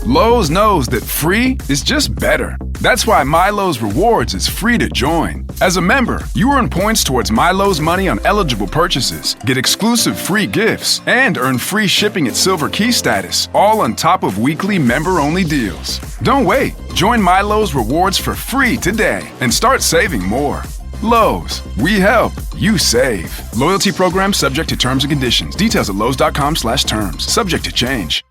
Lowe's knows that free is just better. That's why MyLowe's Rewards is free to join. As a member, you earn points towards MyLowe's money on eligible purchases, get exclusive free gifts, and earn free shipping at Silver Key status, all on top of weekly member-only deals. Don't wait. Join MyLowe's Rewards for free today and start saving more. Lowe's, we help, you save. Loyalty program subject to terms and conditions. Details at lowes.com/terms. Subject to change.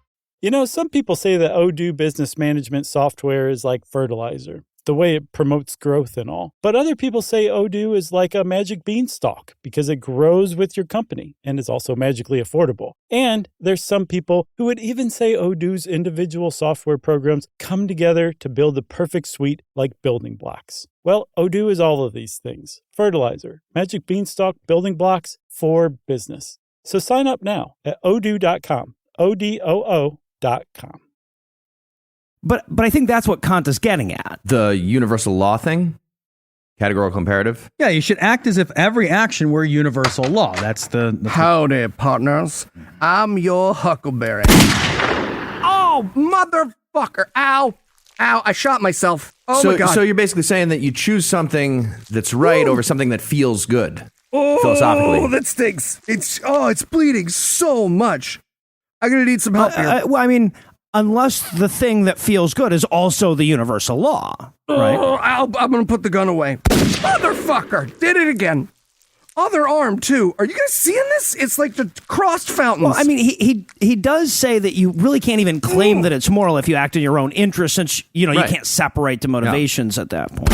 You know, some people say that Odoo business management software is like fertilizer, the way it promotes growth and all. But other people say Odoo is like a magic beanstalk because it grows with your company and is also magically affordable. And there's some people who would even say Odoo's individual software programs come together to build the perfect suite like building blocks. Well, Odoo is all of these things. Fertilizer, magic beanstalk, building blocks for business. So sign up now at odoo.com. ODOO.com. But I think that's what Kant is getting at. The universal law thing? Categorical imperative? Yeah, you should act as if every action were universal law. That's the Howdy, partners. I'm your Huckleberry. Oh, motherfucker. Ow. Ow, I shot myself. Oh, my God. So you're basically saying that you choose something that's right over something that feels good, philosophically. Oh, that stinks. It's bleeding so much. I'm going to need some help here. Well, I mean, unless the thing that feels good is also the universal law, right? Oh, I'm going to put the gun away. Motherfucker. Did it again. Other arm, too. Are you guys seeing this? It's like the crossed fountains. Well, I mean, he does say that you really can't even claim that it's moral if you act in your own interest, since, you can't separate the motivations at that point.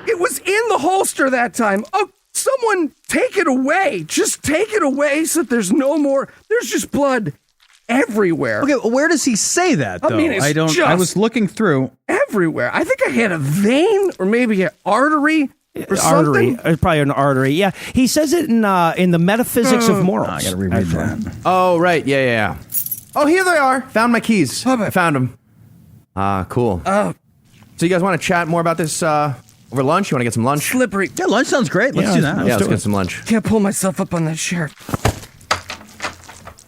It was in the holster that time. Oh, someone take it away. Just take it away so that there's no more. There's just blood everywhere. Okay, well, where does he say that, though? I mean, I was looking through. Everywhere. I think I had a vein or maybe an artery. Artery, probably an artery. Yeah, he says it in the Metaphysics of Morals. I gotta reread that. Oh, right. Yeah. Oh, here they are. Found my keys. I found them. Cool. So you guys want to chat more about this over lunch? You want to get some lunch? Slippery. Yeah, lunch sounds great. Let's do that. Let's get some lunch. Can't pull myself up on that shirt.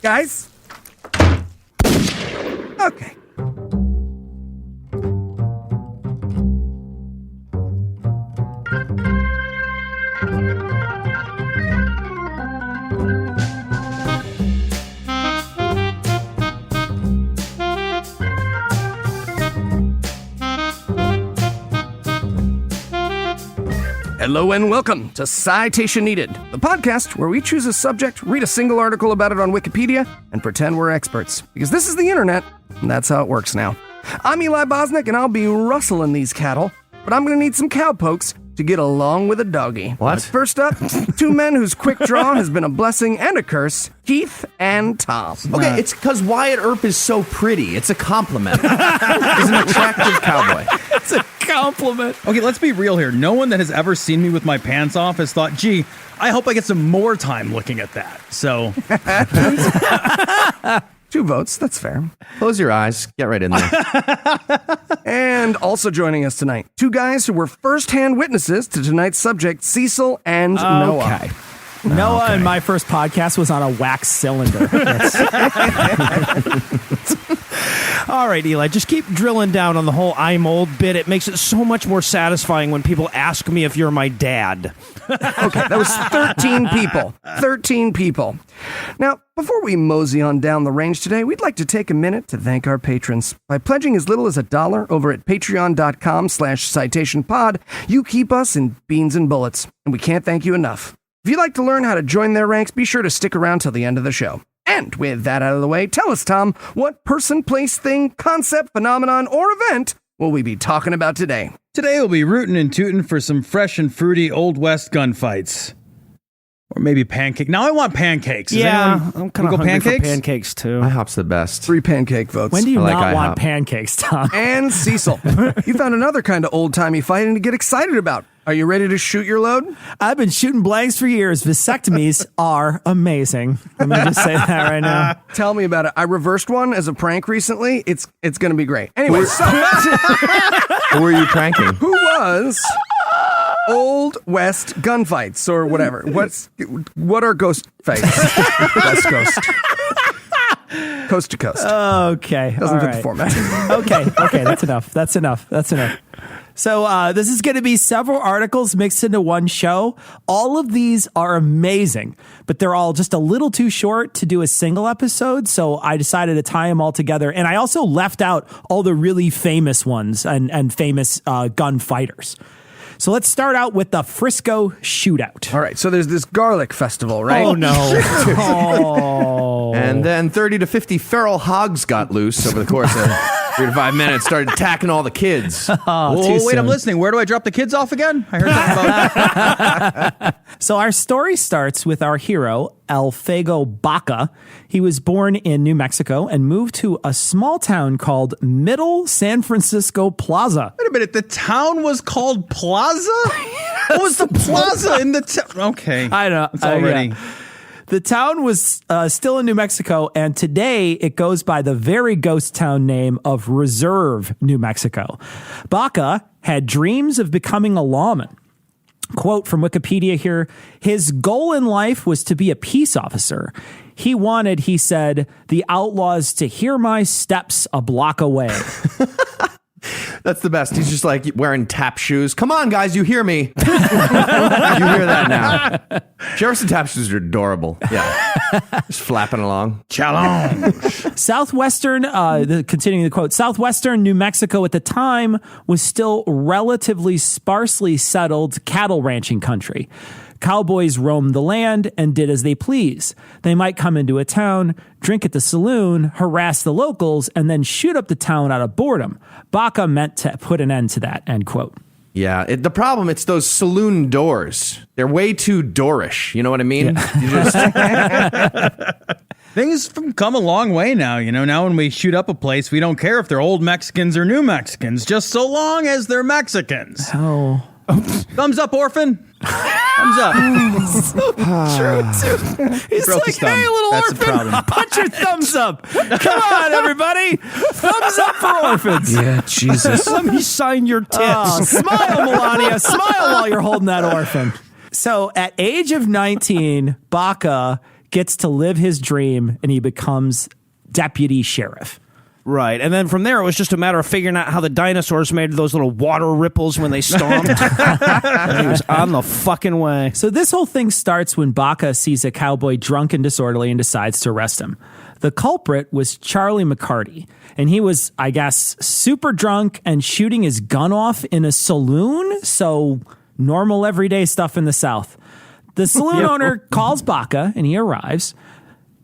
Guys? Okay. Hello and welcome to Citation Needed, the podcast where we choose a subject, read a single article about it on Wikipedia, and pretend we're experts. Because this is the internet, and that's how it works now. I'm Eli Bosnick, and I'll be rustling these cattle, but I'm going to need some cowpokes to get along with a doggy. What? First up, two men whose quick draw has been a blessing and a curse, Keith and Tom. Okay, it's because Wyatt Earp is so pretty. It's a compliment. He's an attractive cowboy. It's a compliment. Okay, let's be real here. No one that has ever seen me with my pants off has thought, gee, I hope I get some more time looking at that. So. 2 votes, that's fair. Close your eyes. Get right in there. And also joining us tonight, 2 guys who were first-hand witnesses to tonight's subject, Cecil and Noah. Okay. Noah and my first podcast was on a wax cylinder. All right, Eli, just keep drilling down on the whole I'm old bit. It makes it so much more satisfying when people ask me if you're my dad. Okay, that was 13 people. 13 people. Now, before we mosey on down the range today, we'd like to take a minute to thank our patrons. By pledging as little as $1 over at patreon.com/citationpod, you keep us in beans and bullets, and we can't thank you enough. If you'd like to learn how to join their ranks, be sure to stick around till the end of the show. And with that out of the way, tell us, Tom, what person, place, thing, concept, phenomenon, or event will we be talking about today? Today we'll be rootin' and tootin' for some fresh and fruity Old West gunfights. Or maybe pancake. Now I want pancakes. I'm kind of hungry for pancakes, too. IHOP's the best. 3 pancake votes. When do you like not IHOP. want pancakes, Tom? And Cecil, you found another kind of old-timey fighting to get excited about. Are you ready to shoot your load? I've been shooting blanks for years. Vasectomies are amazing. Let me just say that right now. Tell me about it. I reversed one as a prank recently. It's going to be great. Anyway, so Who were you pranking? who was Old West Gunfights or whatever? What are ghost fights? West Coast. coast to coast. Okay. Doesn't all fit right. the format. Okay. That's enough. So this is going to be several articles mixed into one show. All of these are amazing, but they're all just a little too short to do a single episode. So I decided to tie them all together. And I also left out all the really famous ones and famous gunfighters. So let's start out with the Frisco Shootout. All right, so there's this garlic festival, right? Oh, no. And then 30 to 50 feral hogs got loose over the course of 3 to 5 minutes, started attacking all the kids. Oh, wait, I'm listening. Where do I drop the kids off again? I heard something about So our story starts with our hero, Alfego Baca. He was born in New Mexico and moved to a small town called Middle San Francisco Plaza. Wait a minute, the town was called Plaza? What was the plaza in the town? Okay. I know. It's already... Yeah. The town was still in New Mexico, and today it goes by the very ghost town name of Reserve, New Mexico. Baca had dreams of becoming a lawman. Quote from Wikipedia here, his goal in life was to be a peace officer. He wanted, he said, the outlaws to hear my steps a block away. That's the best. He's just like wearing tap shoes. Come on, guys, you hear me. You hear that now. Jefferson tap shoes are adorable. Yeah. Just flapping along. Challenge. Southwestern, continuing the quote, Southwestern New Mexico at the time was still relatively sparsely settled cattle ranching country. Cowboys roamed the land and did as they please. They might come into a town, drink at the saloon, harass the locals, and then shoot up the town out of boredom. Baca meant to put an end to that, end quote. Yeah, the problem, it's those saloon doors. They're way too doorish. You know what I mean? Yeah. You just... Things have come a long way now. You know, now when we shoot up a place, we don't care if they're old Mexicans or new Mexicans, just so long as they're Mexicans. Oh. Thumbs up, orphan. Thumbs up. True, too. He's Broke like, his thumb. hey, little That's the orphan, problem. put your thumbs up. Come on, everybody. Thumbs up for orphans. Yeah, Jesus. Let me sign your tits. Oh, smile, Melania. Smile while you're holding that orphan. So at age of 19, Baca gets to live his dream and he becomes deputy sheriff. Right. And then from there, it was just a matter of figuring out how the dinosaurs made those little water ripples when they stomped. And he was on the fucking way. So this whole thing starts when Baca sees a cowboy drunk and disorderly and decides to arrest him. The culprit was Charlie McCarty, and he was, I guess, super drunk and shooting his gun off in a saloon. So normal everyday stuff in the South. The saloon owner calls Baca and he arrives.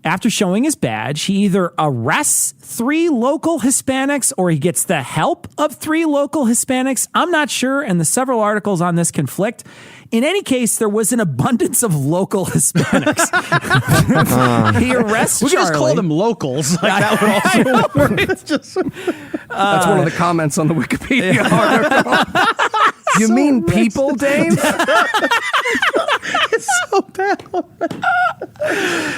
After showing his badge, he either arrests 3 local Hispanics or he gets the help of 3 local Hispanics. I'm not sure, and the several articles on this conflict. In any case, there was an abundance of local Hispanics. He arrests We could Charlie. just call them locals. Like that would also work. It's just... That's one of the comments on the Wikipedia article. You mean people, Dave? It's so bad.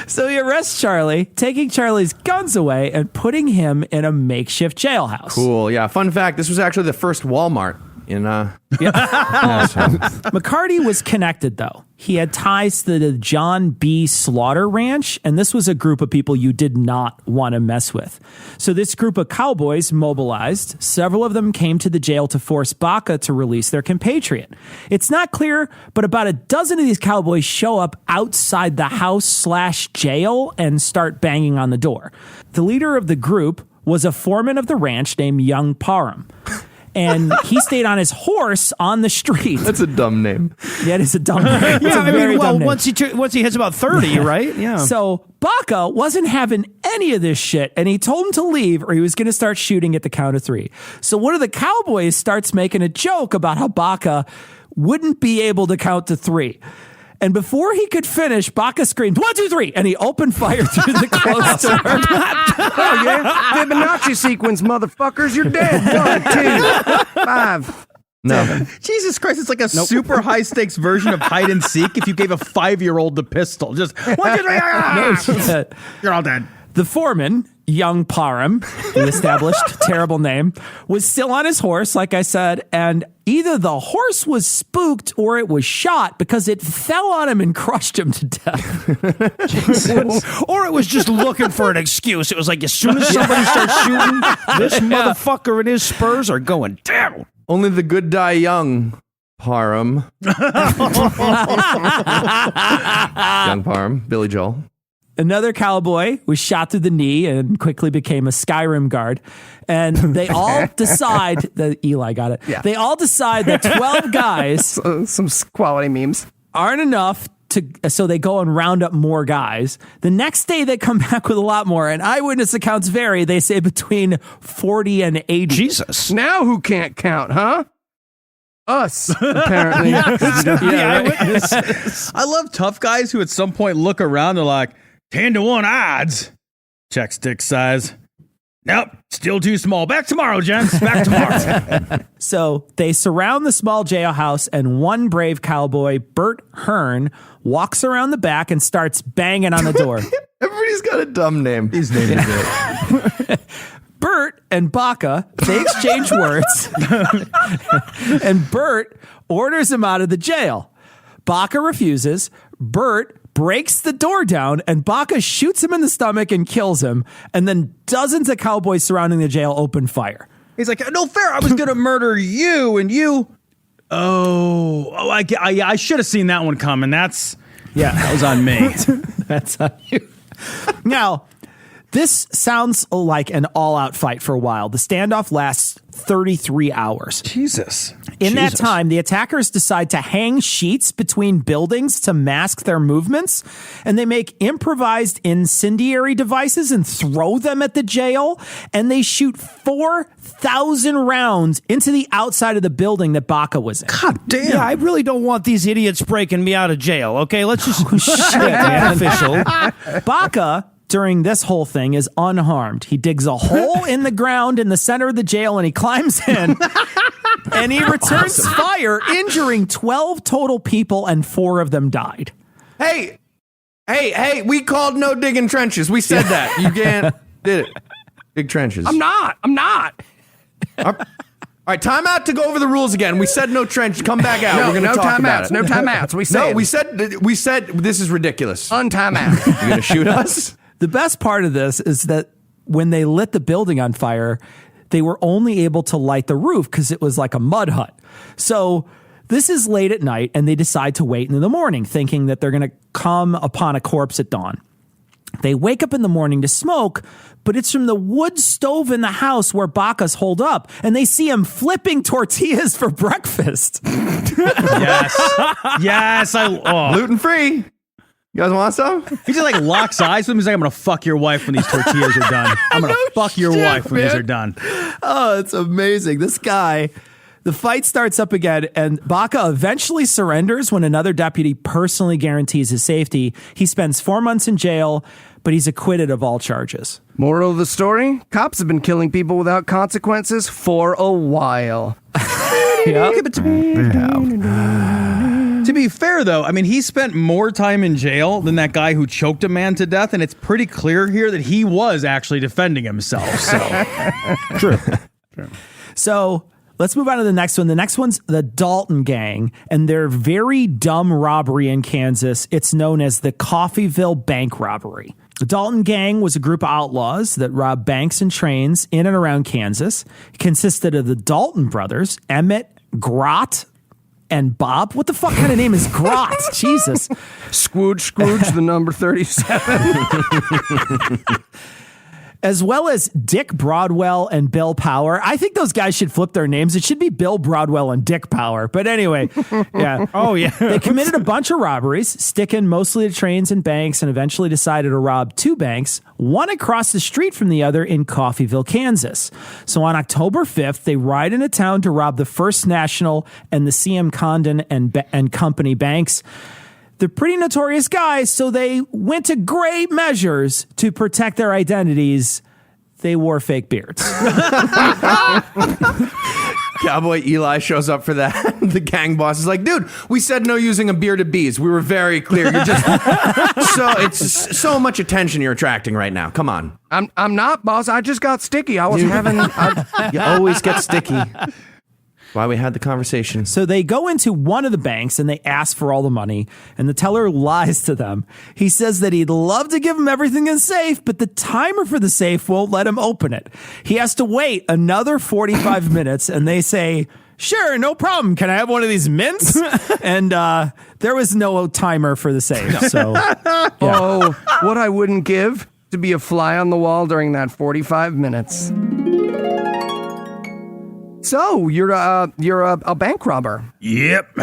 So he arrests Charlie, taking Charlie's guns away and putting him in a makeshift jailhouse. Cool. Yeah. Fun fact. This was actually the first Walmart in, McCarty was connected, though. He had ties to the John B. Slaughter Ranch, and this was a group of people you did not want to mess with. So this group of cowboys mobilized. Several of them came to the jail to force Baca to release their compatriot. It's not clear, but about a dozen of these cowboys show up outside the house/jail and start banging on the door. The leader of the group was a foreman of the ranch named Young Parham. And he stayed on his horse on the street. That's a dumb name. Yeah, it is a dumb name. It's Yeah, a I very mean, well, dumb name. once he hits about 30, right? Yeah. So Baca wasn't having any of this shit, and he told him to leave or he was going to start shooting at the count of 3. So one of the cowboys starts making a joke about how Baca wouldn't be able to count to 3. And before he could finish, Baca screamed, 1, 2, 3, and he opened fire through the closed door. Oh, yeah. Fibonacci sequence, motherfuckers. You're dead. 1, 2, 5. No. Jesus Christ, it's like a super high stakes version of hide and seek if you gave a 5-year-old the pistol. Just 1, 2, 3, No shit. you're all dead. The foreman, young Parham, the established terrible name, was still on his horse, like I said, and either the horse was spooked or it was shot because it fell on him and crushed him to death. Or it was just looking for an excuse. It was like, as soon as somebody starts shooting, this motherfucker and his spurs are going down. Only the good die young, Parham. Young Parham, Billy Joel. Another cowboy was shot through the knee and quickly became a Skyrim guard. And they all decide that Eli got it. Yeah. They all decide that 12 guys Some quality memes. aren't enough so they go and round up more guys. The next day they come back with a lot more, and eyewitness accounts vary. They say between 40 and 80. Jesus. Now who can't count, huh? Us, apparently. I love tough guys who at some point look around. They're like, 10-1 odds. Check stick size. Nope, still too small. Back tomorrow, gents. Back tomorrow. So they surround the small jailhouse, and one brave cowboy, Bert Hearn, walks around the back and starts banging on the door. Everybody's got a dumb name. His name is it. Bert and Baca, they exchange words, and Bert orders him out of the jail. Baca refuses. Bert breaks the door down, and Baca shoots him in the stomach and kills him, and then dozens of cowboys surrounding the jail open fire. He's like, no fair. I was going to murder you and you. I should have seen that one coming. That was on me. That's on you. Now, this sounds like an all-out fight for a while. The standoff lasts 33 hours. Jesus. In that time, the attackers decide to hang sheets between buildings to mask their movements, and they make improvised incendiary devices and throw them at the jail, and they shoot 4,000 rounds into the outside of the building that Baca was in. God damn. Yeah, I really don't want these idiots breaking me out of jail, okay? Let's just shit, man. Official. Baca, during this whole thing, is unharmed. He digs a hole in the ground in the center of the jail, and he climbs in. And he returns fire, injuring 12 total people, and 4 of them died. Hey, we called no digging trenches. We said that. You can't did it. Big trenches. I'm not. All right, time out to go over the rules again. We said no trench. Come back out. We're going to talk about it. No timeouts. We said this is ridiculous. Untime out. You're going to shoot us? The best part of this is that when they lit the building on fire, they were only able to light the roof because it was like a mud hut. So this is late at night, and they decide to wait into the morning, thinking that they're going to come upon a corpse at dawn. They wake up in the morning to smoke, but it's from the wood stove in the house where Baca's holed up, and they see him flipping tortillas for breakfast. Yes. Gluten free. You guys want some? He just like locks eyes with him. He's like, I'm going to fuck your wife when these tortillas are done. I'm going to fuck your wife when these are done. Oh, it's amazing. This guy, the fight starts up again, and Baca eventually surrenders when another deputy personally guarantees his safety. He spends 4 months in jail, but he's acquitted of all charges. Moral of the story? Cops have been killing people without consequences for a while. To be fair, though, I mean, he spent more time in jail than that guy who choked a man to death, and it's pretty clear here that he was actually defending himself. So, True. So let's move on to the next one. The next one's the Dalton Gang, and their very dumb robbery in Kansas. It's known as the Coffeyville Bank Robbery. The Dalton Gang was a group of outlaws that robbed banks and trains in and around Kansas. It consisted of the Dalton brothers, Emmett, Grott, and Bob. What the fuck kind of name is Grott? Jesus. Scrooge, the number 37. As well as Dick Broadwell and Bill Power. I think those guys should flip their names. It should be Bill Broadwell and Dick Power. But anyway, yeah. Oh, yeah. They committed a bunch of robberies, sticking mostly to trains and banks, and eventually decided to rob 2 banks, one across the street from the other in Coffeyville, Kansas. So on October 5th, they ride into town to rob the First National and the CM Condon and Company banks. They're pretty notorious guys, so they went to great measures to protect their identities. They wore fake beards. Cowboy Eli shows up for that. The gang boss is like, dude, we said no using a bearded bees. We were very clear. You're just it's so much attention you're attracting right now. Come on. I'm not, boss. I just got sticky. I was having. You always get sticky. Why we had the conversation. So they go into one of the banks and they ask for all the money, and the teller lies to them. He says that he'd love to give them everything in the safe, but the timer for the safe won't let him open it. He has to wait another 45 minutes, and they say, sure, no problem. Can I have one of these mints? And there was no timer for the safe. So, yeah. Oh, what I wouldn't give to be a fly on the wall during that 45 minutes. So, you're a bank robber. Yep.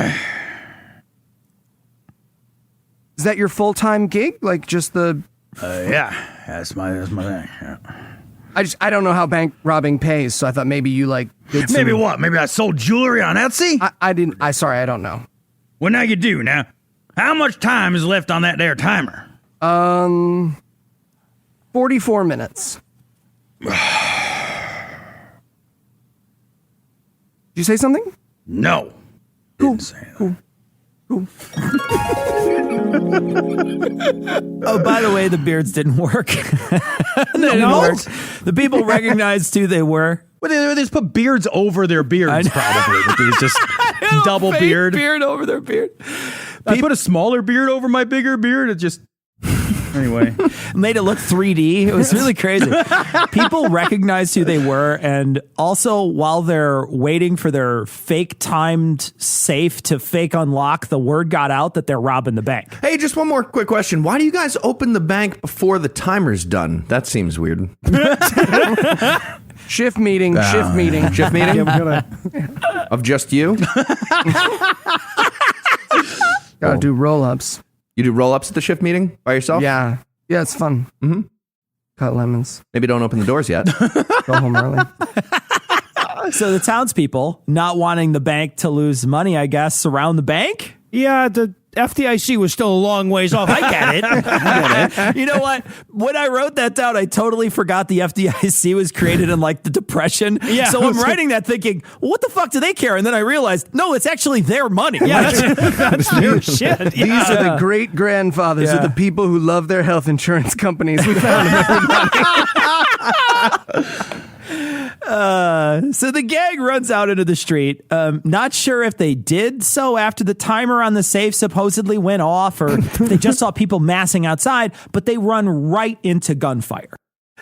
Is that your full-time gig? Like just the... Yeah, that's my thing. Yeah. I don't know how bank robbing pays, so I thought maybe you did some... Maybe what? Maybe I sold jewelry on Etsy? Sorry, I don't know. Well, now you do. Now, how much time is left on that there timer? 44 minutes. Did you say something? No. Didn't say that. Cool. Oh, by the way, the beards didn't work. They didn't work. The people recognized who they were. Well, they just put beards over their beards, probably. But these just double Fake beard. beard over their beard. I put a smaller beard over my bigger beard. It just... Anyway. Made it look 3D. It was really crazy. People recognized who they were, and also while they're waiting for their fake timed safe to fake unlock, the word got out that they're robbing the bank. Hey, just one more quick question. Why do you guys open the bank before the timer's done? That seems weird. Shift meeting. Shift meeting? Of just you? Gotta do roll-ups. You do roll-ups at the shift meeting by yourself? Yeah, it's fun. Mm-hmm. Cut lemons. Maybe don't open the doors yet. Go home early. So the townspeople, not wanting the bank to lose money, I guess, surround the bank? Yeah, the FDIC was still a long ways off. I get it. You know what? When I wrote that down, I totally forgot the FDIC was created in the Depression. Yeah. So I'm writing that thinking, well, what the fuck do they care? And then I realized, no, it's actually their money. Yeah, that's their shit. Yeah. These are the great grandfathers of the people who love their health insurance companies. We found them. So the gang runs out into the street. Not sure if they did so after the timer on the safe supposedly went off, or if they just saw people massing outside, but they run right into gunfire.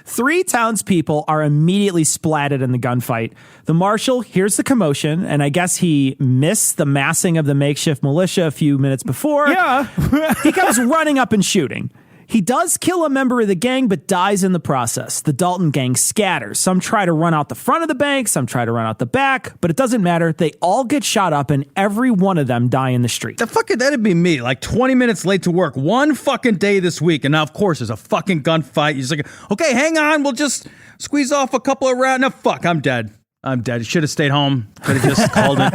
3 townspeople are immediately splatted in the gunfight. The marshal hears the commotion, and I guess he missed the massing of the makeshift militia a few minutes before. Yeah. He comes running up and shooting. He does kill a member of the gang, but dies in the process. The Dalton gang scatters. Some try to run out the front of the bank, some try to run out the back, but it doesn't matter. They all get shot up, and every one of them die in the street. That'd be me. 20 minutes late to work one fucking day this week. And now, of course, there's a fucking gunfight. You're just like, okay, hang on. We'll just squeeze off a couple of rounds. No, fuck, I'm dead. You should have stayed home. Could have just called it.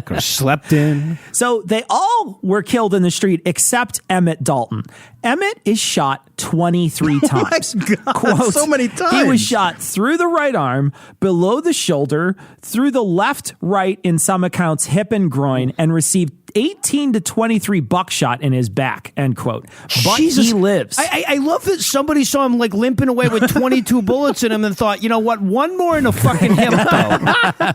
Could have slept in. So they all were killed in the street except Emmett Dalton. Emmett is shot 23 times. My God, Quote, so many times. He was shot through the right arm, below the shoulder, through the left, right, in some accounts, hip and groin, and received 18 to 23 buckshot in his back, end quote. But Jesus. he lives. I love that somebody saw him limping away with 22 bullets in him and thought, you know what, one more in the fucking hip, though.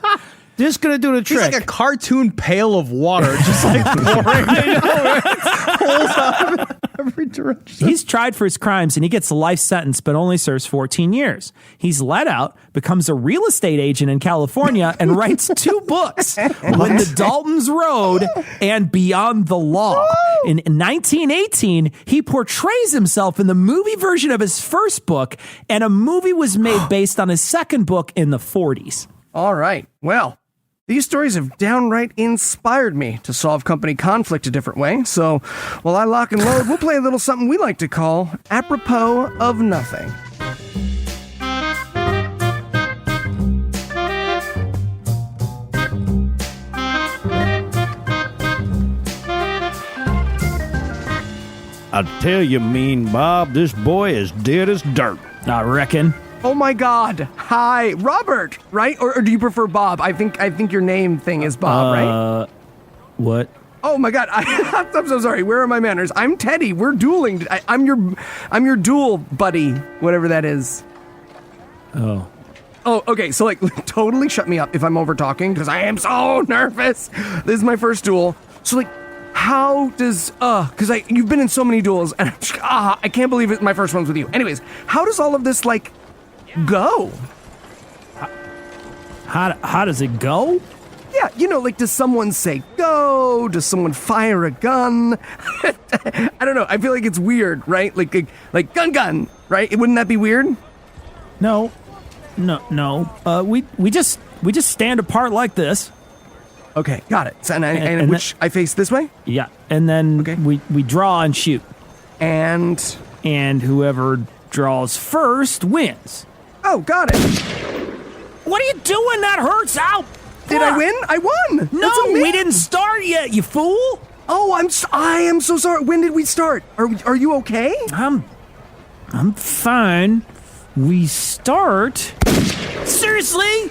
This is going to do the He's trick. like a cartoon pail of water, just pouring. Holes out every direction. He's tried for his crimes and he gets a life sentence, but only serves 14 years. He's let out, becomes a real estate agent in California, and writes 2 books, When the Daltons Rode and Beyond the Law. In 1918, he portrays himself in the movie version of his first book, and a movie was made based on his second book in the 40s. All right. Well, these stories have downright inspired me to solve company conflict a different way. So while I lock and load, we'll play a little something we like to call Apropos of Nothing. I tell you, Mean Bob, this boy is dead as dirt. I reckon. Oh my God. Hi, Robert, right? Or do you prefer Bob? I think your name thing is Bob, right? What? Oh my God. I'm so sorry. Where are my manners? I'm Teddy. We're dueling. I'm your duel buddy, whatever that is. Oh. Oh, okay. So like totally shut me up if I'm over talking because I am so nervous. This is my first duel. So like how does because you've been in so many duels and I can't believe it. My first one's with you. Anyways, how does all of this like go? How does it go? Yeah, like does someone say go? Does someone fire a gun? I don't know. I feel like it's weird, right? Like gun, right? Wouldn't that be weird? No. We just stand apart like this. Okay, got it. So, and which I face this way? Yeah, and then we draw and shoot. And whoever draws first wins. Oh, got it. What are you doing? That hurts. Ow! Did I win? I won. No, we didn't start yet, you fool. Oh, I am so sorry. When did we start? Are you okay? I'm fine. We start. Seriously?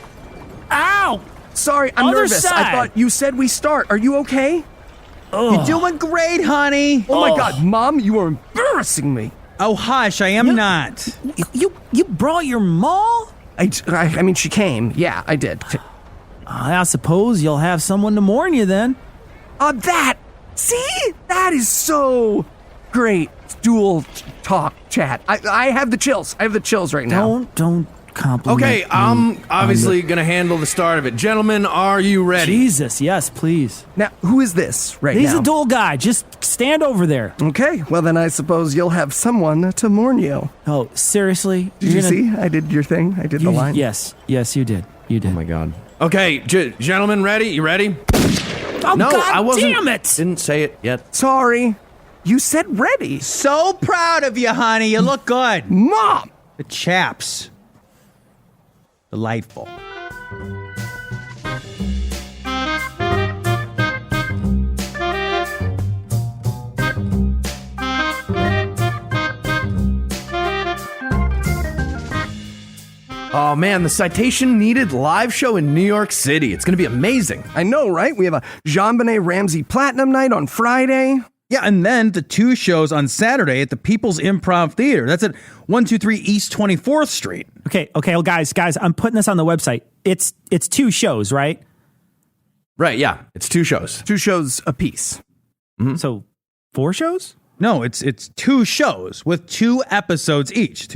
Ow! Sorry, I'm Other nervous. side. I thought you said we start. Are you okay? You're doing great, honey. Oh my God, Mom, you are embarrassing me. Oh, hush, I am not. You brought your ma? I mean, she came. Yeah, I did. I suppose you'll have someone to mourn you then. That is so great. Dual talk chat. I have the chills. I have the chills right now. Don't compliment Okay, me I'm obviously going to handle the start of it. Gentlemen, are you ready? Jesus, yes, please. Now, who is this right He's now? a dual guy. Just stand over there. Okay, well then I suppose you'll have someone to mourn you. Oh, seriously? Did you see? I did your thing. I did the line. Yes, you did. You did. Oh my God. Okay, gentlemen, ready? You ready? Oh, No, God I wasn't. damn it! Didn't say it yet. Sorry. You said ready. So proud of you, honey. You look good. Mom! The chaps. Delightful. Oh man, the Citation Needed live show in New York City. It's going to be amazing. I know, right? We have a JonBenet Ramsey Platinum Night on Friday. Yeah, and then the 2 shows on Saturday at the People's Improv Theater. That's at 123 East 24th Street. Okay, well, guys, I'm putting this on the website. It's 2 shows, right? Right, yeah. It's 2 shows. 2 shows apiece. Mm-hmm. So 4 shows? No, it's 2 shows with 2 episodes each.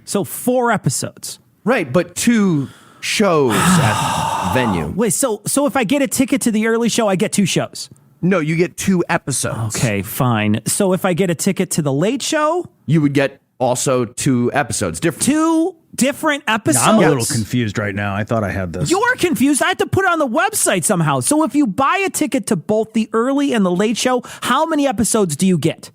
So 4 episodes. Right, but 2 shows at venue. Wait, so if I get a ticket to the early show, I get 2 shows? No, you get 2 episodes. Okay, fine. So if I get a ticket to the late show? You would get also 2 episodes. 2 different episodes? I'm a little confused right now. I thought I had this. You're confused. I have to put it on the website somehow. So if you buy a ticket to both the early and the late show, how many episodes do you get?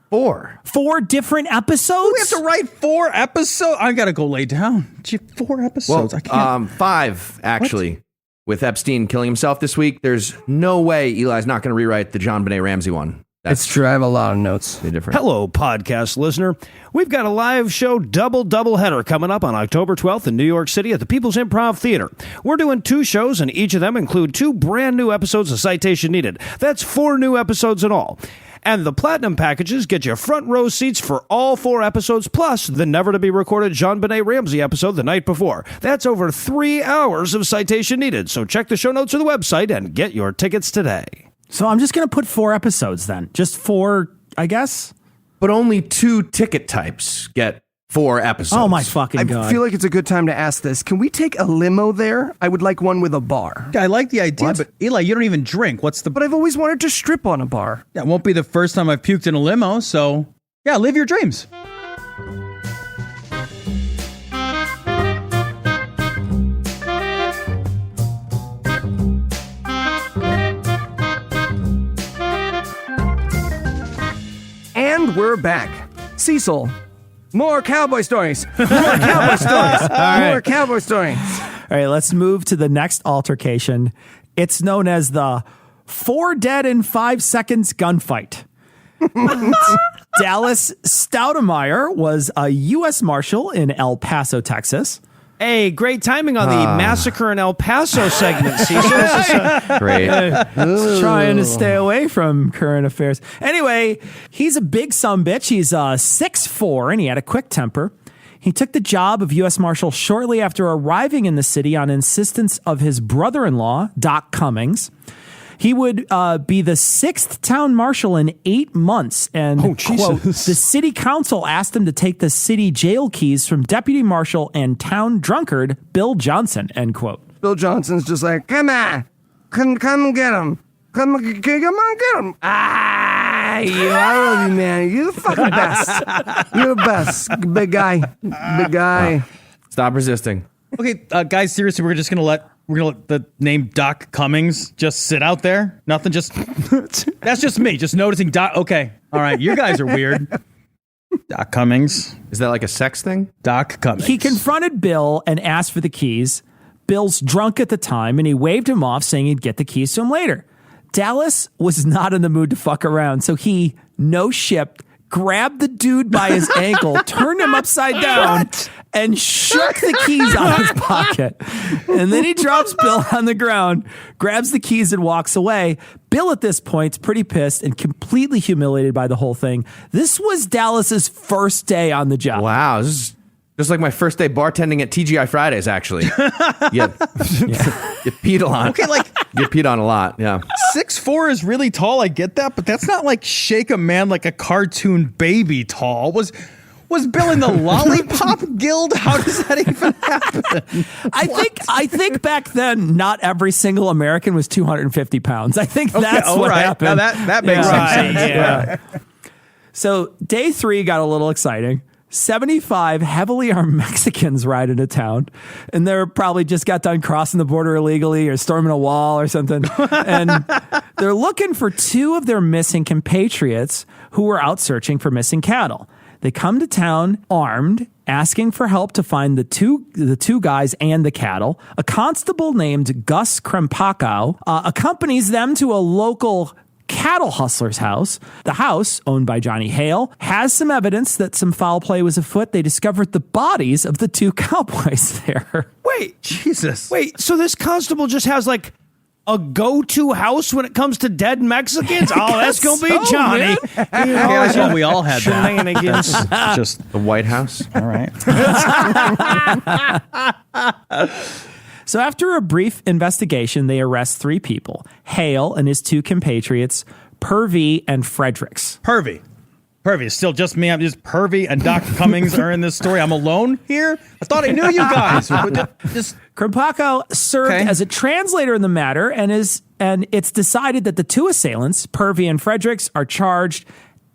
4. 4 different episodes? We have to write 4 episodes? I got to go lay down. 4 episodes. Well, I can't. 5, actually. What? With Epstein killing himself this week, there's no way Eli's not going to rewrite the JonBenet Ramsey one. It's true. I have a lot of notes. They're different. Hello, podcast listener. We've got a live show double header coming up on October 12th in New York City at the People's Improv Theater. We're doing 2 shows, and each of them include 2 brand new episodes of Citation Needed. That's 4 new episodes in all. And the Platinum packages get you front row seats for all 4 episodes, plus the never-to-be-recorded JonBenet Ramsey episode the night before. That's over 3 hours of Citation Needed, so check the show notes or the website and get your tickets today. So I'm just going to put 4 episodes then. Just 4, I guess? But only 2 ticket types get 4 episodes. Oh, my fucking God. I feel like it's a good time to ask this. Can we take a limo there? I would like one with a bar. I like the idea, but Eli, you don't even drink. But I've always wanted to strip on a bar. That won't be the first time I've puked in a limo, so yeah, live your dreams. And we're back. Cecil. More cowboy stories. More cowboy stories. More cowboy stories. All right, let's move to the next altercation. It's known as the 4 dead in 5 seconds gunfight. Dallas Stoudemire was a U.S. Marshal in El Paso, Texas. Hey, great timing on the Massacre in El Paso segment, Cecil. Great. Trying to stay away from current affairs. Anyway, he's a big sumbitch. He's 6'4", and he had a quick temper. He took the job of U.S. Marshal shortly after arriving in the city on insistence of his brother-in-law, Doc Cummings. He would be the 6th town marshal in 8 months. And, quote, the city council asked him to take the city jail keys from deputy marshal and town drunkard Bill Johnson, end quote. Bill Johnson's just like, come on, come get him. Come on, get him. You, I love you, man. You're the fucking best. You're the best. Big guy. Stop resisting. Okay, guys, seriously, we're gonna let the name Doc Cummings just sit out there. Nothing, just that's just me, just noticing Doc. Okay, all right, you guys are weird. Doc Cummings. Is that like a sex thing? Doc Cummings. He confronted Bill and asked for the keys. Bill's drunk at the time, and he waved him off, saying he'd get the keys to him later. Dallas was not in the mood to fuck around, so he no-shipped, grabbed the dude by his ankle, turned him upside down, and shook the keys out of his pocket. And then he drops Bill on the ground, grabs the keys, and walks away. Bill, at this point, is pretty pissed and completely humiliated by the whole thing. This was Dallas's first day on the job. Wow, this is just like my first day bartending at TGI Fridays, actually. You peed on. Okay, like you peed on a lot, yeah. 6'4" is really tall, I get that, but that's not like shake a man like a cartoon baby tall. Was Bill in the Lollipop Guild? How does that even happen? I think back then, not every single American was 250 pounds. I think that's what happened. Now that makes some sense. Yeah. So day 3 got a little exciting. 75 heavily armed Mexicans ride into town, and they're probably just got done crossing the border illegally or storming a wall or something. And they're looking for 2 of their missing compatriots who were out searching for missing cattle. They come to town armed, asking for help to find the two guys and the cattle. A constable named Gus Krempakow accompanies them to a local cattle hustler's house. The house, owned by Johnny Hale, has some evidence that some foul play was afoot. They discovered the bodies of the 2 cowboys there. Wait, Jesus. Wait, so this constable just has like a go-to house when it comes to dead Mexicans? Oh, that's going to be Johnny. Well, we all had that. Shenanigans. Just The White House. all right. So after a brief investigation, they arrest 3 people: Hale and his 2 compatriots, Purvey and Fredericks. Purvey. It's still just me. I'm just Purvey and Doc Cummings are in this story. I'm alone here. I thought I knew you guys. Just Krempakow served as a translator in the matter, and it's decided that the 2 assailants, Purvey and Fredericks, are charged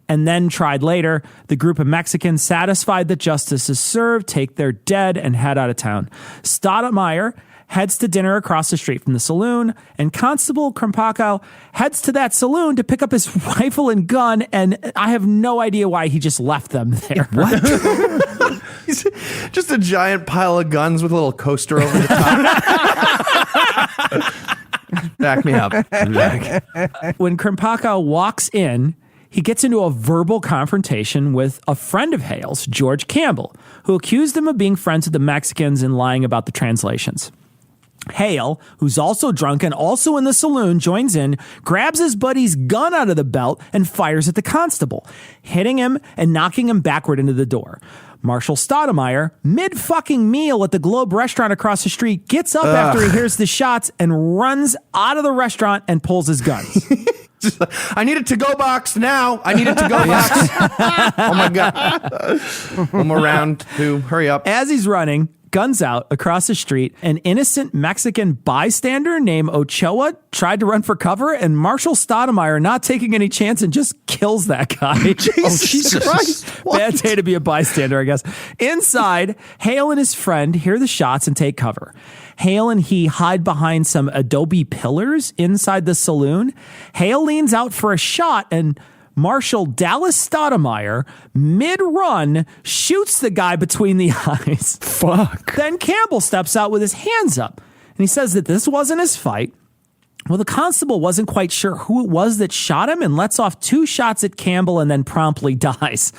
and then tried later. The group of Mexicans, satisfied that justice is served, take their dead and head out of town. Stoudemire heads to dinner across the street from the saloon, and Constable Krempakow heads to that saloon to pick up his rifle and gun, and I have no idea why he just left them there. What? Just a giant pile of guns with a little coaster over the top. Back me up. When Krempakow walks in, he gets into a verbal confrontation with a friend of Hale's, George Campbell, who accused him of being friends with the Mexicans and lying about the translations. Hale, who's also drunk and also in the saloon, joins in, grabs his buddy's gun out of the belt, and fires at the constable, hitting him and knocking him backward into the door. Marshal Stoudemire, mid-fucking meal at the Globe restaurant across the street, gets up after he hears the shots and runs out of the restaurant and pulls his guns. I need a to-go box now. I need a to-go box. Oh, my God. One more round, 2. Hurry up. As he's running, guns out, across the street, an innocent Mexican bystander named Ochoa tried to run for cover, and Marshal Stoudemire, not taking any chance, and just kills that guy. Jesus Christ. Bad day to be a bystander, I guess. Inside, Hale and his friend hear the shots and take cover. Hale and he hide behind some adobe pillars inside the saloon. Hale leans out for a shot, and Marshal Dallas Stoudemire, mid-run, shoots the guy between the eyes. Fuck. Then Campbell steps out with his hands up, and he says that this wasn't his fight. Well, the constable wasn't quite sure who it was that shot him and lets off 2 shots at Campbell and then promptly dies.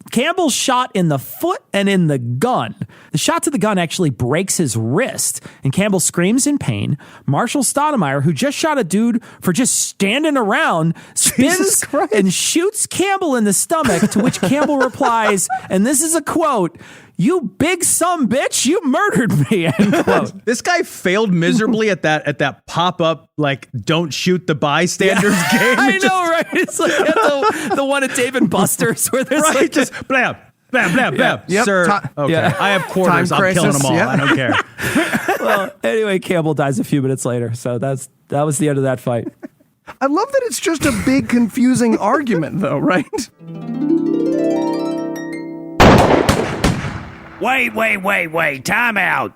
Campbell shot in the foot and in the gun. The shot to the gun actually breaks his wrist, and Campbell screams in pain. Marshal Stoudemire, who just shot a dude for just standing around, spins and shoots Campbell in the stomach, to which Campbell replies, and this is a quote, "You big some bitch, you murdered me," end quote. This guy failed miserably at that pop-up, like, don't shoot the bystanders game. I know, right? It's like the one at Dave and Buster's where there's like just blam, blam, blam, blam. Yep. Sir, okay. I have quarters. Time I'm killing crisis, them all. yeah. I don't care. Well, anyway, Campbell dies a few minutes later, so that was the end of that fight. I love that it's just a big confusing argument, though, right? Wait. Time out.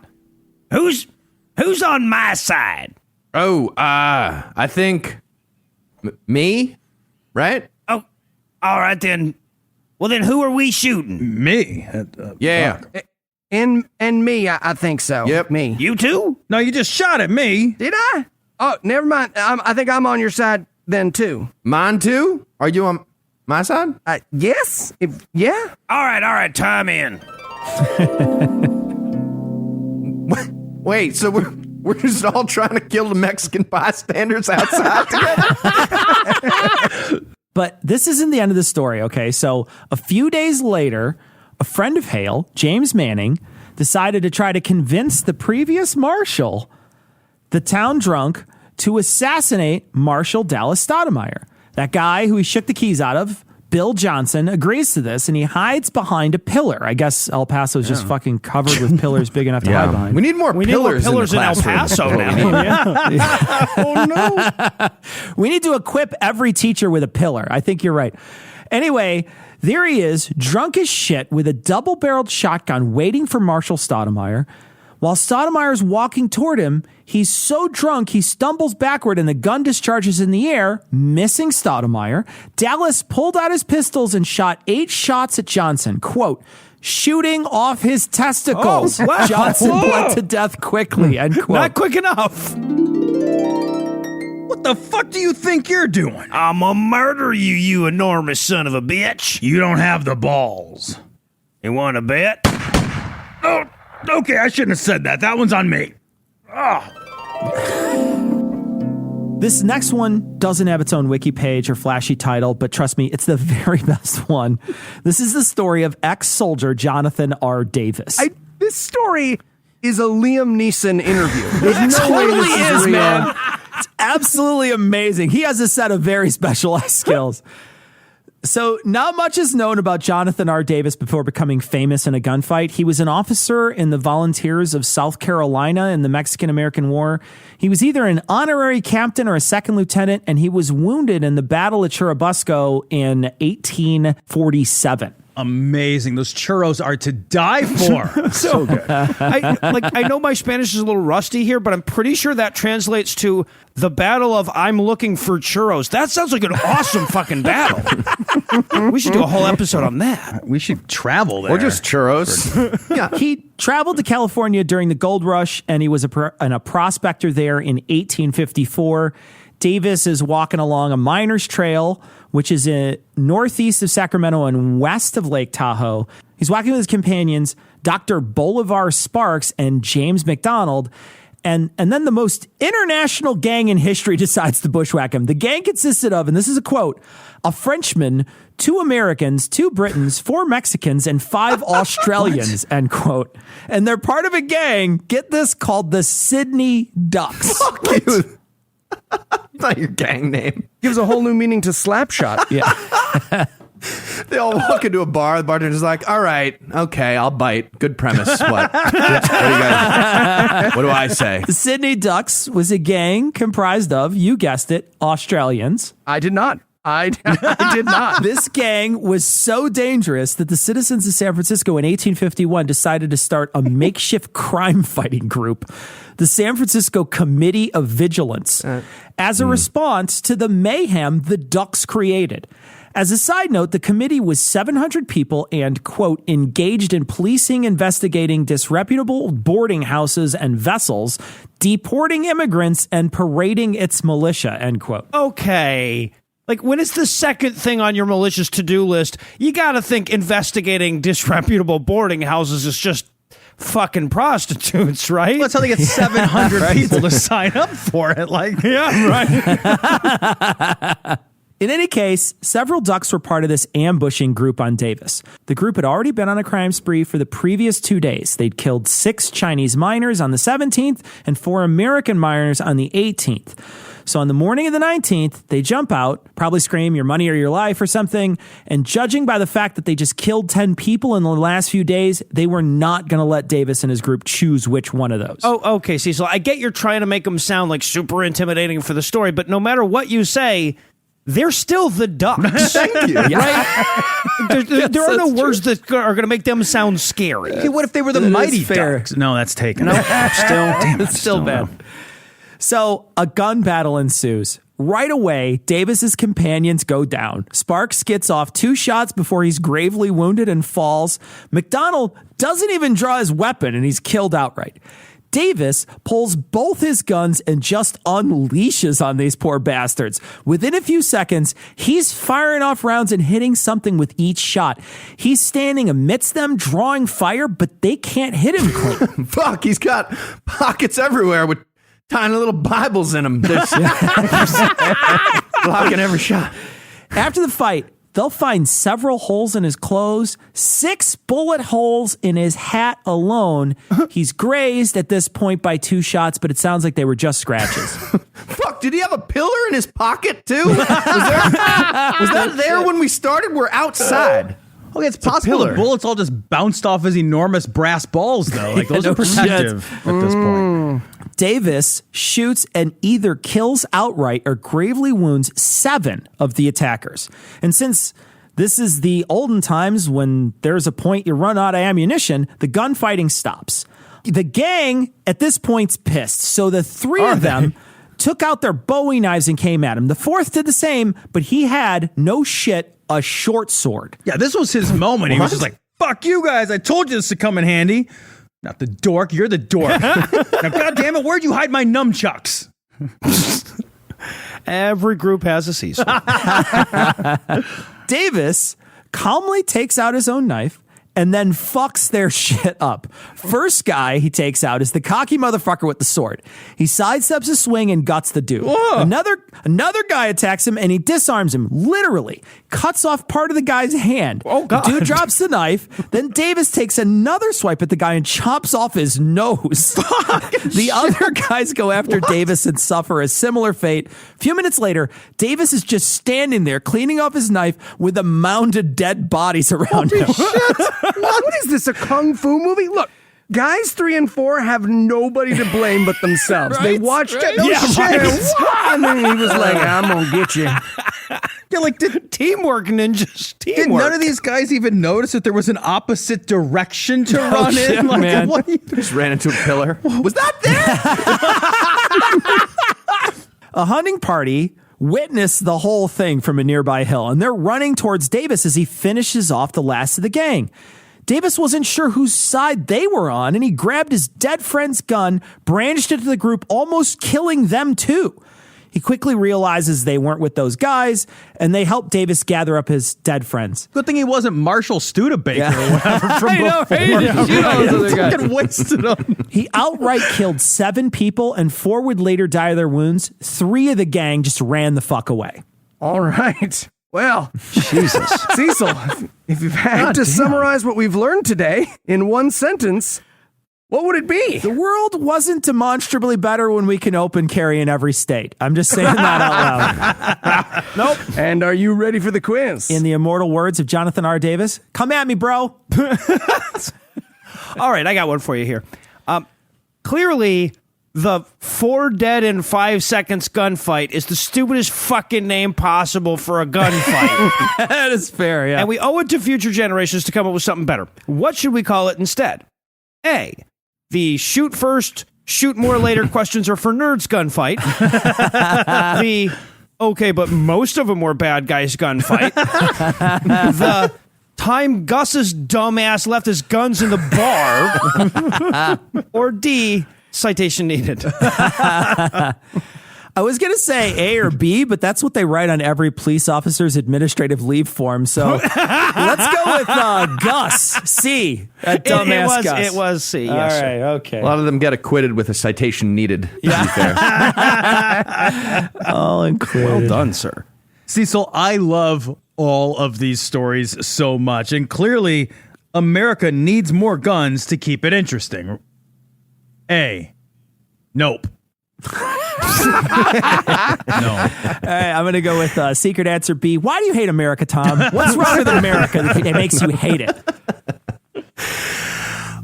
Who's on my side? Oh, I think me, right? Oh, all right then. Well, then who are we shooting? Me? Yeah. And me, I think so. Yep. Me. You too? No, you just shot at me. Did I? Oh, never mind. I think I'm on your side then, too. Mine too? Are you on my side? Yes? Yeah? All right. Time in. Wait, so we're just all trying to kill the Mexican bystanders outside together? But this isn't the end of the story, okay? So a few days later, a friend of Hale, James Manning, decided to try to convince the previous marshal, the town drunk, to assassinate Marshal Dallas Stoudemire. That guy who he shook the keys out of, Bill Johnson, agrees to this, and he hides behind a pillar. I guess El Paso's just fucking covered with pillars big enough to hide behind. We need more pillars in El Paso now. Oh, no. We need to equip every teacher with a pillar. I think you're right. Anyway, there he is, drunk as shit, with a double-barreled shotgun waiting for Marshal Stoudemire. While Stoudemire is walking toward him, he's so drunk he stumbles backward and the gun discharges in the air, missing Stoudemire. Dallas pulled out his pistols and shot 8 shots at Johnson. Quote, shooting off his testicles. Oh, wow. Johnson bled to death quickly, end quote. Not quick enough. What the fuck do you think you're doing? I'm gonna murder you, you enormous son of a bitch. You don't have the balls. You want to bet? Oh, okay, I shouldn't have said that. That one's on me. This next one doesn't have its own wiki page or flashy title, but trust me, it's the very best one. This is the story of ex-soldier Jonathan R. Davis. This story is a Liam Neeson interview. There's It no way totally this is, real. man. It's absolutely amazing. He has a set of very specialized skills. So not much is known about Jonathan R. Davis before becoming famous in a gunfight. He was an officer in the Volunteers of South Carolina in the Mexican-American War. He was either an honorary captain or a second lieutenant, and he was wounded in the Battle of Churubusco in 1847. Amazing. Those churros are to die for. So good. I know my Spanish is a little rusty here, but I'm pretty sure that translates to the Battle of I'm Looking for Churros. That sounds like an awesome fucking battle. We should do a whole episode on that. We should travel there. Or just churros. Yeah. He traveled to California during the gold rush, and he was a prospector there in 1854. Davis is walking along a miner's trail, which is northeast of Sacramento and west of Lake Tahoe. He's walking with his companions, Dr. Bolivar Sparks and James McDonald. And then the most international gang in history decides to bushwhack him. The gang consisted of, and this is a quote, a Frenchman, 2 Americans, 2 Britons, 4 Mexicans, and 5 Australians, end quote. And they're part of a gang, get this, called the Sydney Ducks. Fuck you. It's not your gang name. Gives a whole new meaning to Slapshot. Yeah. They all walk into a bar. The bartender's like, all right, okay, I'll bite. Good premise. What? What do I say? The Sydney Ducks was a gang comprised of, you guessed it, Australians. I did not. I did not. This gang was so dangerous that the citizens of San Francisco in 1851 decided to start a makeshift crime fighting group, the San Francisco Committee of Vigilance, as a response to the mayhem the Ducks created. As a side note, the committee was 700 people and, quote, engaged in policing, investigating disreputable boarding houses and vessels, deporting immigrants, and parading its militia, end quote. Okay. Like, when it's the second thing on your malicious to-do list, you got to think investigating disreputable boarding houses is just fucking prostitutes, right? That's how they get 700 people to sign up for it. Like, Yeah, right. In any case, several ducks were part of this ambushing group on Davis. The group had already been on a crime spree for the previous 2 days. They'd killed 6 Chinese miners on the 17th and 4 American miners on the 18th. So on the morning of the 19th, they jump out, probably scream your money or your life or something, and judging by the fact that they just killed 10 people in the last few days, they were not going to let Davis and his group choose which one of those. Oh, okay, Cecil. I get you're trying to make them sound like super intimidating for the story, but no matter what you say, they're still the Ducks. Thank you. Right? There are no words that are going to make them sound scary. hey, what if they were the Mighty Ducks? No, that's taken. No, it's still bad. So a gun battle ensues. Right away, Davis's companions go down. Sparks gets off 2 shots before he's gravely wounded and falls. McDonald doesn't even draw his weapon and he's killed outright. Davis pulls both his guns and just unleashes on these poor bastards. Within a few seconds, he's firing off rounds and hitting something with each shot. He's standing amidst them, drawing fire, but they can't hit him clean. Fuck, he's got pockets everywhere with tiny little Bibles in them. Blocking every shot. After the fight, they'll find several holes in his clothes, 6 bullet holes in his hat alone. He's grazed at this point by 2 shots, but it sounds like they were just scratches. Fuck, did he have a pillar in his pocket too? Was that there when we started? We're outside. Okay, it's possible the bullets all just bounced off his enormous brass balls, though. Like, those are protective at this point. Davis shoots and either kills outright or gravely wounds 7 of the attackers. And since this is the olden times when there's a point you run out of ammunition, the gunfighting stops. The gang at this point's pissed, so the 3 of them took out their Bowie knives and came at him. The 4th did the same, but he had, no shit, a short sword. Yeah, this was his moment. He was just like, fuck you guys. I told you this would come in handy. Not the dork. You're the dork. Now, God damn it, where'd you hide my nunchucks? Every group has a Cecil. Davis calmly takes out his own knife and then fucks their shit up. First guy he takes out is the cocky motherfucker with the sword. He sidesteps a swing and guts the dude. Another guy attacks him and he disarms him, literally. Cuts off part of the guy's hand. Oh, God. The dude drops the knife. Then Davis takes another swipe at the guy and chops off his nose. The other guys go after Davis and suffer a similar fate. A few minutes later, Davis is just standing there cleaning off his knife with a mound of dead bodies around him. What is this, a kung fu movie? Look, guys 3 and 4 have nobody to blame but themselves. They watched it. And then he was like, I'm going to get you. Yeah, like, Teamwork, ninjas. did Teamwork. none of these guys even notice that there was an opposite direction to run shit, in? Like, man. what? Just ran into a pillar. Was that there? A hunting party witnessed the whole thing from a nearby hill, and they're running towards Davis as he finishes off the last of the gang. Davis wasn't sure whose side they were on, and he grabbed his dead friend's gun, brandished it to the group, almost killing them too. He quickly realizes they weren't with those guys, and they help Davis gather up his dead friends. Good thing he wasn't Marshall Studebaker or whatever from I know, before. right? Fucking wasted him. He outright killed 7 people, and 4 would later die of their wounds. 3 of the gang just ran the fuck away. All right. Well, Jesus. Cecil, if you've had to summarize what we've learned today in one sentence, what would it be? The world wasn't demonstrably better when we can open carry in every state. I'm just saying that out loud. Nope. And are you ready for the quiz? In the immortal words of Jonathan R. Davis, come at me, bro. All right, I got one for you here. Clearly, the 4 dead in 5 seconds gunfight is the stupidest fucking name possible for a gunfight. That is fair, yeah. And we owe it to future generations to come up with something better. What should we call it instead? A, the shoot first, shoot more later questions are for nerds gunfight. The Okay, but most of them were bad guys gunfight. The time Gus's dumbass left his guns in the bar. Or D, citation needed. I was going to say A or B, but that's what they write on every police officer's administrative leave form. So let's go with Gus. C. Dumbass Gus. It was C, yes. All right, okay. A lot of them get acquitted with a citation needed, to be fair. All included. Well done, sir. Cecil, I love all of these stories so much, and clearly America needs more guns to keep it interesting. A. Nope. No. All right, I'm going to go with secret answer B. Why do you hate America, Tom? What's wrong with America that it makes you hate it?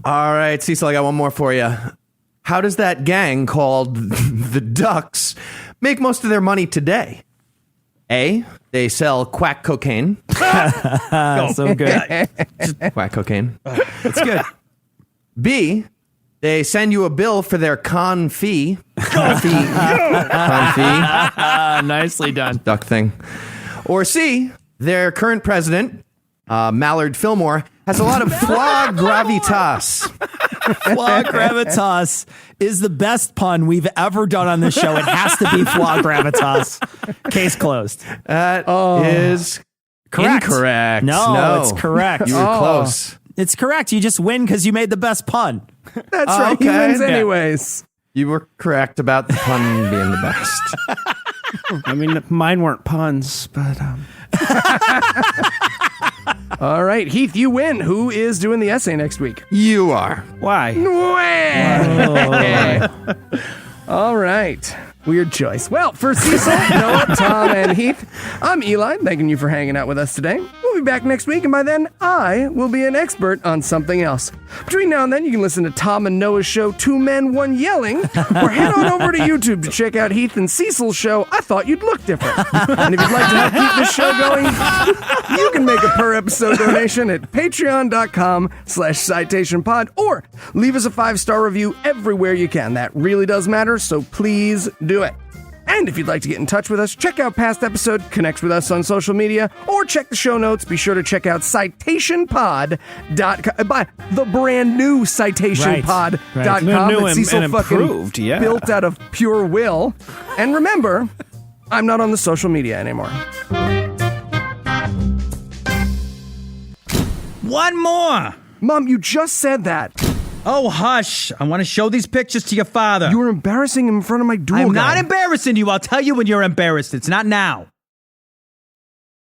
All right, Cecil, I got one more for you. How does that gang called the Ducks make most of their money today? A, they sell quack cocaine. So good. Quack cocaine. That's good. B, they send you a bill for their con fee. Con fee. Nicely done. Duck thing. Or C, their current president, Mallard Fillmore, has a lot of foie gravitas. Foie gravitas is the best pun we've ever done on this show. It has to be foie gravitas. Case closed. That is Correct. incorrect. No, it's correct. You were close. It's correct. You just win because you made the best pun. That's right. He okay. wins Yeah. anyways. You were correct about the pun being the best. I mean, mine weren't puns, but... All right, Heath, you win. Who is doing the essay next week? You are. Why? All right. Weird choice. Well, for Cecil, Noah, Tom, and Heath, I'm Eli, thanking you for hanging out with us today. We'll be back next week, and by then, I will be an expert on something else. Between now and then, you can listen to Tom and Noah's show, Two Men, One Yelling, or head on over to YouTube to check out Heath and Cecil's show, I Thought You'd Look Different. And if you'd like to help keep this show going, you can make a per-episode donation at patreon.com/citationpod, or leave us a 5-star review everywhere you can. That really does matter, so please do it. And if you'd like to get in touch with us, check out past episode, connect with us on social media, or check the show notes. Be sure to check out citationpod.com. By the brand new citationpod.com Right. New that Cecil and fucking improved, yeah. built out of pure will. And remember, I'm not on the social media anymore. One more. Mom, you just said that. Oh, hush. I want to show these pictures to your father. You were embarrassing him in front of my duel I'm guy. not embarrassing you. I'll tell you when you're embarrassed. It's not now.